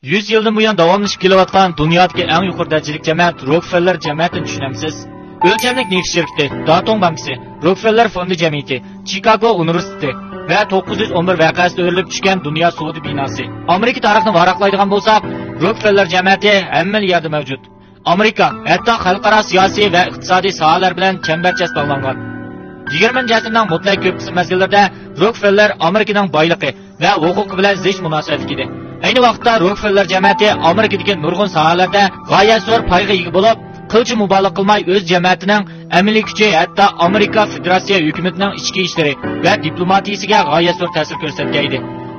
100 yıldan buyon davomlashib kelayotgan dunyodagi eng yuqori darajalik jamoat Rockefeller jamoatini tushunamsiz. O'lchamlik neft shirkati, Daton bankasi, Rockefeller fondi jamiyati, Chicago universiteti va 911 voqeasida o'rilib tushgan dunyo sudi binosi. Amerika tarixini varaqlaydigan bo'lsak, Rockefeller jamoati hamma yerda mavjud. Amerika hatto xalqaro siyosiy va iqtisodiy sohalar bilan chambarchas bog'langan. 20-asrning mutlaq ko'p qism mezgillarida Rockefeller Amerikaning boyligi va huquqi bilan zich munosabatga edi. Ayni vaqtda Rockefeller jamoati Amerikadagi nurg'un sohalarda g'oyat zo'r payga ega bo'lib, qilchi mubolag'a qilmay o'z jamoatining amaliy kuchi hatto Amerika Federatsiya hukumatining ichki ishlari va diplomatiyasiga g'oyat zo'r ta'sir ko'rsatgan edi.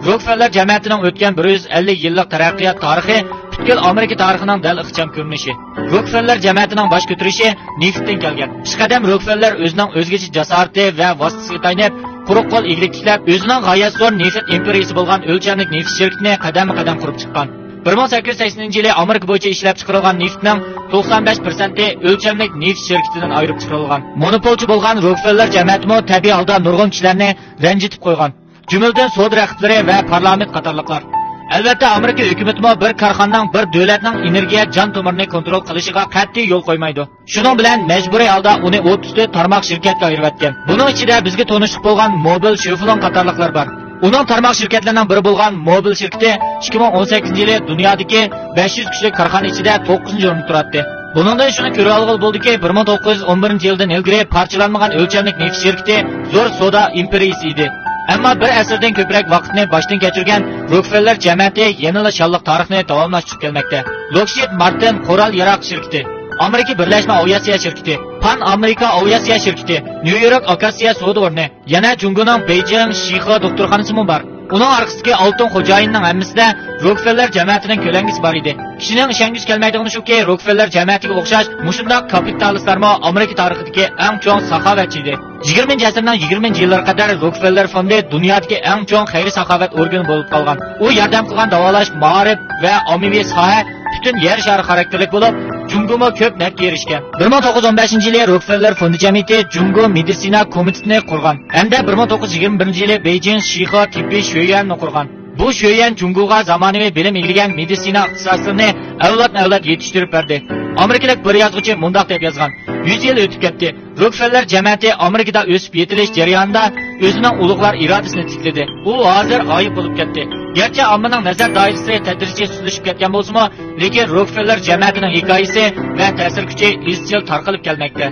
Rockefeller jamoatining o'tgan 150 yillik taraqqiyot tarixi butkul Amerika tarixining dal ixcham ko'rinishi. Rockefeller jamoatining bosh ko'tarishi neftdan kelgan. Ishqadam Rockefeller o'zining o'zgacha jasorati va vositasiga tayanib, quruq qo'l eglik tiklab, o'zining g'oyat zo'r neft imperiyasi bo'lgan o'lchamlik neft shirkatini qadam-qadam qurib chiqqan. 1880-yili Amerika bo'yicha ishlab chiqarilgan neftning 95% o'lchamlik neft shirkatidan ayirib chiqarilgan. Monopolchi bo'lgan Rockefeller jamoatimi tabiiy holda nurg'un kishilarni ranjitib qo'ygan. Jumladan sud raqiblari va parlament qatorliqlar. Albatta Amerika hukumatimi bir korxonaning, bir davlatning energiya jon tomirini kontrol qilishiga qat'iy yo'l qo'ymaydi. Shuning bilan majburiy holda uni 34 tarmoq shirkatga ayirayotgan. Buning ichida bizga tanishib bo'lgan Mobil, Chevron qatorliqlar bor. Uning tarmoq shirkatlarining biri bo'lgan Mobil shirkati 2018-yili dunyodagi 500 kuchli korxona ichida 9-o'rinda turadi. Buningdan shuni ko'ra olg'il bo'ldiki, 1911-yildan ilgari parchalanmagan o'lchamlik neft shirkati zo'r savdo imperiyasi edi. Ammo bir asrdan ko'proq vaqtni boshdan kechirgan Rockefeller jamoati yanada shalliq tarixni davomlashtirib kelmoqda. Lockheed Martin qurol yarog' shirkati, Amerika Birlashma aviatsiya shirkati, Pan Amerika aviatsiya shirkati, New York Acacia savdo o'rni, yana Jungoning Beijing Shiho doktorxonasi ham bor. Uning orqasidagi oltin xo'jayinning hammasida Rockefeller jamoatining ko'langisi bor edi. Kishining ishongish kelmaydigani shuki, Rockefeller jamoatiga o'xshash mushundaq kapitalistlarmi Amerika tarixidagi eng chong saxovatchi edi. 20-asrning 20-yillariga qadar Rockefeller fondi dunyodagi eng chong xayriy saxovat organi bo'lib qolgan. U yordam qilgan davolash, ma'rif va ommaviy soha butun yer shari xarakterlik bo'lib, Jungo'mo ko'p nafga erishgan. 1915-yili Rockefeller fondi jamiyati Jungo meditsina komitetini qurgan. Hamda 1921-yili Beijing Shiho tibbiy sho'yanni qurgan. Bu sho'yan Jungo'ga zamonaviy bilim egigan meditsina ixtisoslarini avlod yetishtirib berdi. Amerikalik bir yozuvchi mundaq deb yozgan: 100 yil o'tib ketdi. Rockefeller jamoati Amerikada o'sib yetilish jarayonida o'zining ulug'lar irodasini tikladi. U hozir g'oyib bo'lib ketdi. Garchi ommaning nazar doirasi tadrijiy suzilishib ketgan bo'lsa-mu, lekin Rockefeller jamoatining hikoyasi va ta'sir kuchi izchil tarqalib kelmoqda.